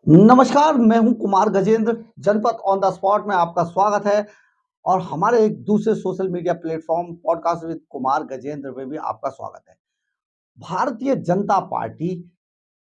नमस्कार, मैं हूं कुमार गजेंद्र। जनपद ऑन द स्पॉट में आपका स्वागत है और हमारे एक दूसरे social media platform podcast with Kumar Gajendra में भी आपका स्वागत है। भारतीय जनता पार्टी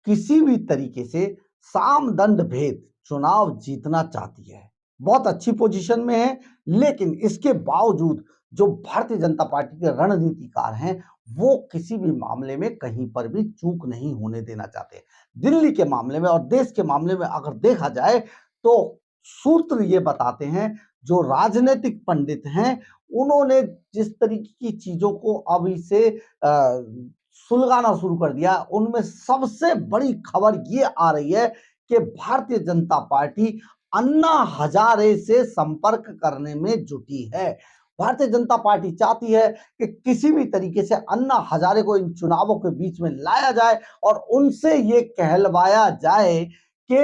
किसी भी तरीके से साम दंड भेद चुनाव जीतना चाहती है। बहुत अच्छी पोजीशन में है, लेकिन इसके बावजूद जो भारतीय जनता पार्टी के रणनीतिकार हैं, वो किसी भी मामले में कहीं पर भी चूक नहीं होने देना चाहते। दिल्ली के मामले में और देश के मामले में अगर देखा जाए तो सूत्र ये बताते हैं, जो राजनीतिक पंडित हैं, उन्होंने जिस तरीके की चीजों को अभी से सुलगाना शुरू कर दिया, उनमें सबसे बड़ी खबर ये आ रही है कि भारतीय जनता पार्टी अन्ना हजारे से संपर्क करने में जुटी है। भारतीय जनता पार्टी चाहती है कि किसी भी तरीके से अन्ना हजारे को इन चुनावों के बीच में लाया जाए और उनसे ये कहलवाया जाए कि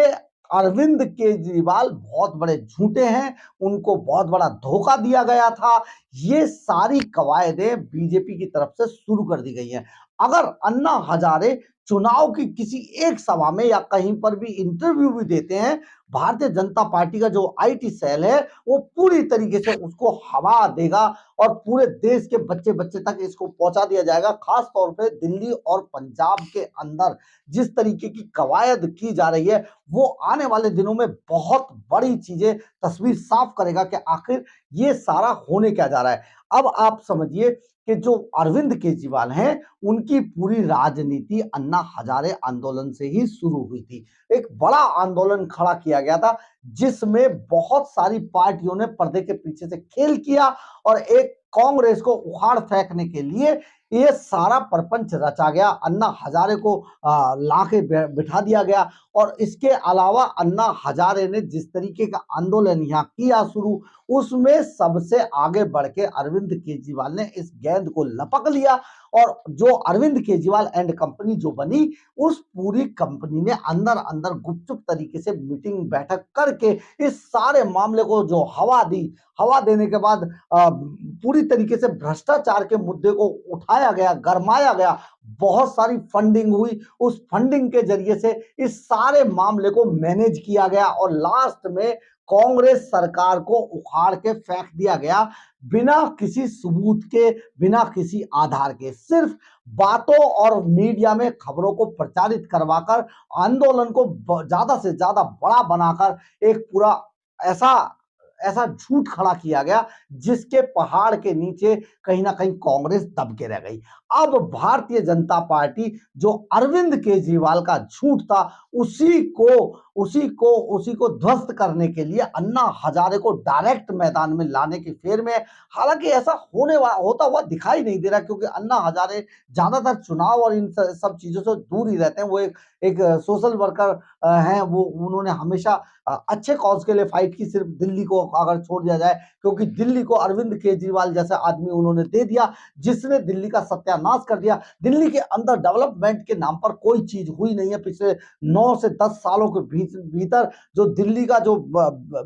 अरविंद केजरीवाल बहुत बड़े झूठे हैं, उनको बहुत बड़ा धोखा दिया गया था। ये सारी कवायदें बीजेपी की तरफ से शुरू कर दी गई हैं। अगर अन्ना हजारे चुनाव की किसी एक सभा में या कहीं पर भी इंटरव्यू भी देते हैं, भारतीय जनता पार्टी का जो आईटी सेल है वो पूरी तरीके से उसको हवा देगा और पूरे देश के बच्चे बच्चे तक इसको पहुंचा दिया जाएगा। खास तौर पे दिल्ली और पंजाब के अंदर जिस तरीके की कवायद की जा रही है, वो आने वाले दिनों में बहुत बड़ी चीजें तस्वीर साफ करेगा कि आखिर ये सारा होने क्या जा रहा है। अब आप समझिए कि जो अरविंद केजरीवाल हैं, उनकी पूरी राजनीति अन्ना हजारे आंदोलन से ही शुरू हुई थी। एक बड़ा आंदोलन खड़ा किया गया था, जिसमें बहुत सारी पार्टियों ने पर्दे के पीछे से खेल किया और एक कांग्रेस को उखाड़ फेंकने के लिए ये सारा प्रपंच रचा गया। अन्ना हजारे को लाके बिठा दिया गया और इसके अलावा अन्ना हजारे ने जिस तरीके का आंदोलन यहाँ किया शुरू, उसमें सबसे आगे बढ़ के अरविंद केजरीवाल ने इस गेंद को लपक लिया और जो अरविंद केजरीवाल एंड कंपनी जो बनी, उस पूरी कंपनी ने अंदर अंदर गुपचुप तरीके से मीटिंग बैठक करके इस सारे मामले को जो हवा दी। हवा देने के बाद पूरी तरीके से भ्रष्टाचार के मुद्दे को उठाया गया, गरमाया गया, बहुत सारी फंडिंग हुई। उस फंडिंग के जरिए से इस सारे मामले को मैनेज किया गया और लास्ट में कांग्रेस सरकार को उखाड़ के फेंक दिया गया, बिना किसी सबूत के, बिना किसी आधार के, सिर्फ बातों और मीडिया में खबरों को प्रचारित करवाकर आंदोलन को ज्यादा से ज्यादा बड़ा बनाकर एक पूरा ऐसा ऐसा झूठ खड़ा किया गया, जिसके पहाड़ के नीचे कहीं ना कहीं कांग्रेस दब के रह गई। अब भारतीय जनता पार्टी जो अरविंद केजरीवाल का झूठ था, उसी को ध्वस्त करने के लिए अन्ना हजारे को डायरेक्ट मैदान में लाने की फेर में। हालांकि ऐसा होता हुआ दिखाई नहीं दे रहा, क्योंकि अन्ना हजारे ज्यादातर चुनाव और इन सब चीजों से दूर ही रहते हैं। वो एक सोशल वर्कर हैं। वो उन्होंने हमेशा अच्छे कॉज के लिए फाइट की, सिर्फ दिल्ली को अगर छोड़ दिया जाए, क्योंकि दिल्ली को अरविंद केजरीवाल जैसा आदमी उन्होंने दे दिया, जिसने दिल्ली का सत्यानाश कर दिया। दिल्ली के अंदर डेवलपमेंट के नाम पर कोई चीज हुई नहीं है पिछले 9 से 10 सालों के भीतर। जो दिल्ली का जो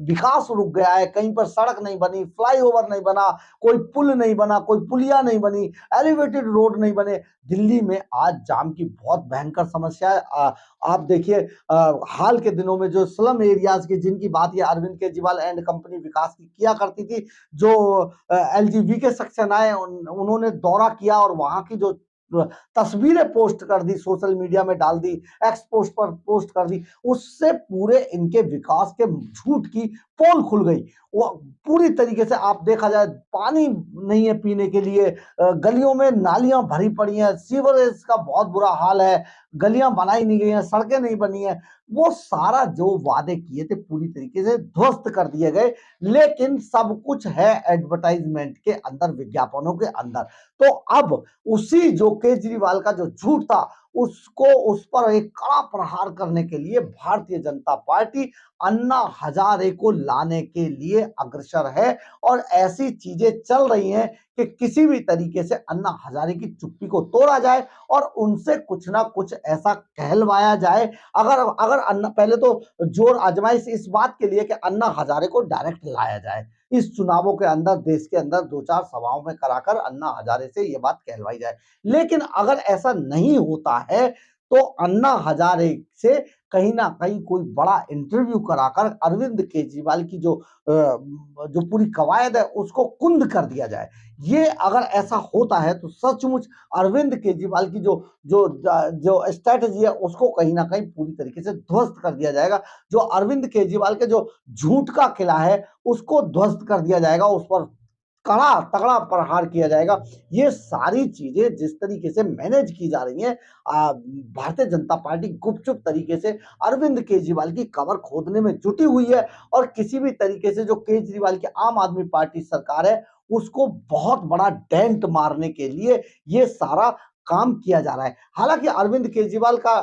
विकास रुक गया है, कहीं पर सड़क नहीं बनी, फ्लाईओवर नहीं बना, कोई पुल नहीं बना, कोई पुलिया नहीं बनी, एलिवेटेड रोड नहीं बने। दिल्ली में आज जाम की बहुत भयंकर समस्या है। आप देखिए, हाल के दिनों में जो स्लम एरियाज की जिनकी बात ये अरविंद केजरीवाल एंड कंपनी विकास की किया करती थी, जो एलजीबी सेक्शन आए, उन्होंने दौरा किया और वहां की जो तस्वीरें पोस्ट कर दी, सोशल मीडिया में डाल दी, एक्स पोस्ट पर पोस्ट कर दी, उससे पूरे इनके विकास के झूठ की पोल खुल गई। वो पूरी तरीके से आप देखा जाए, पानी नहीं है पीने के लिए, गलियों में नालियां भरी पड़ी हैं, सीवरेज का बहुत बुरा हाल है, गलियां बनाई नहीं गई हैं, सड़कें नहीं बनी है। वो सारा जो वादे किए थे पूरी तरीके से ध्वस्त कर दिए गए। लेकिन सब कुछ है एडवर्टाइजमेंट के अंदर, विज्ञापनों के अंदर। तो अब उसी जो केजरीवाल का जो झूठ था, उसको उस पर एक कड़ा प्रहार करने के लिए भारतीय जनता पार्टी अन्ना हजारे को लाने के लिए अग्रसर है और ऐसी चीजें चल रही हैं कि किसी भी तरीके से अन्ना हजारे की चुप्पी को तोड़ा जाए और उनसे कुछ ना कुछ ऐसा कहलवाया जाए। अगर अगर अन्ना, पहले तो जोर आजमाइश इस बात के लिए कि अन्ना हजारे को डायरेक्ट लाया जाए इस चुनावों के अंदर, देश के अंदर 2-4 सभाओं में कराकर अन्ना हजारे से ये बात कहलवाई जाए। लेकिन अगर ऐसा नहीं होता है तो अन्ना हजारे से कहीं न कहीं कोई बड़ा इंटरव्यू कराकर अरविंद केजरीवाल की जो पूरी कवायद है उसको कुंद कर दिया जाए। ये अगर ऐसा होता है तो सचमुच अरविंद केजरीवाल की जो जो जो स्ट्रैटेजी है उसको कहीं न कहीं पूरी तरीके से ध्वस्त कर दिया जाएगा। जो अरविंद केजरीवाल के जो झूठ का किला है उसको ध्वस्त कर दिया जाएगा, उस पर कड़ा तगड़ा प्रहार किया जाएगा। ये सारी चीजें जिस तरीके से मैनेज की जा रही हैं, भारतीय जनता पार्टी गुपचुप तरीके से अरविंद केजरीवाल की कबर खोदने में जुटी हुई है और किसी भी तरीके से जो केजरीवाल की आम आदमी पार्टी सरकार है उसको बहुत बड़ा डेंट मारने के लिए ये सारा काम किया जा रहा है। हालांकि अरविंद केजरीवाल का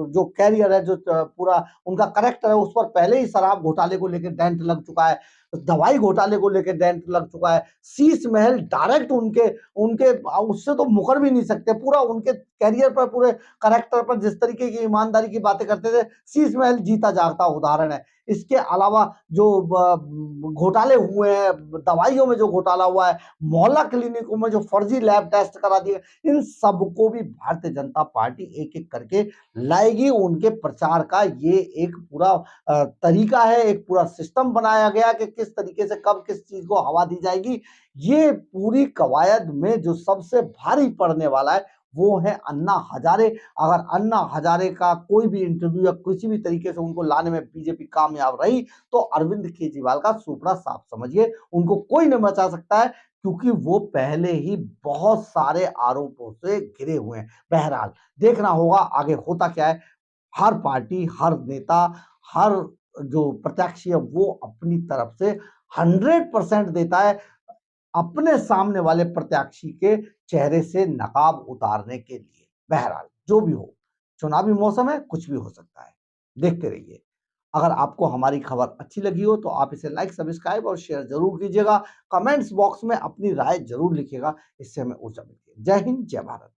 जो कैरियर है, जो पूरा उनका करेक्टर है, उस पर पहले ही शराब घोटाले को लेकर डेंट लग चुका है, दवाई घोटाले को लेकर डेंट लग चुका है। शीश महल डायरेक्ट उनके उनके उससे तो मुकर भी नहीं सकते। पूरा उनके कैरियर पर, पूरे कैरेक्टर पर जिस तरीके की ईमानदारी की बातें करते थे, शीश महल जीता जागता उदाहरण है। इसके अलावा जो घोटाले हुए हैं, दवाइयों में जो घोटाला हुआ है, मोहल्ला क्लिनिकों में जो फर्जी लैब टेस्ट करा दिए, इन सबको भी भारतीय जनता पार्टी एक एक करके लाएगी। उनके प्रचार का ये एक पूरा तरीका है, एक पूरा सिस्टम बनाया गया कि किस तरीके से कब किस चीज को हवा दी जाएगी। ये पूरी कवायद में जो सबसे भारी पड़ने वाला है वो है अन्ना हजारे। अगर अन्ना हजारे का कोई भी इंटरव्यू या किसी भी तरीके से उनको लाने में बीजेपी कामयाब रही तो अरविंद केजरीवाल का सुपड़ा साफ समझिए, उनको कोई नहीं बचा सकता है, क्योंकि वो पहले ही बहुत सारे आरोपों से घिरे हुए हैं। बहरहाल देखना होगा आगे होता क्या है। हर पार्टी, हर नेता, हर जो प्रत्याशी है वो अपनी तरफ से 100% देता है अपने सामने वाले प्रत्याशी के चेहरे से नकाब उतारने के लिए। बहरहाल जो भी हो, चुनावी मौसम है, कुछ भी हो सकता है। देखते रहिए। अगर आपको हमारी खबर अच्छी लगी हो तो आप इसे लाइक, सब्सक्राइब और शेयर जरूर कीजिएगा। कमेंट्स बॉक्स में अपनी राय जरूर लिखिएगा, इससे हमें ऊर्जा मिलती है। जय हिंद, जय भारत।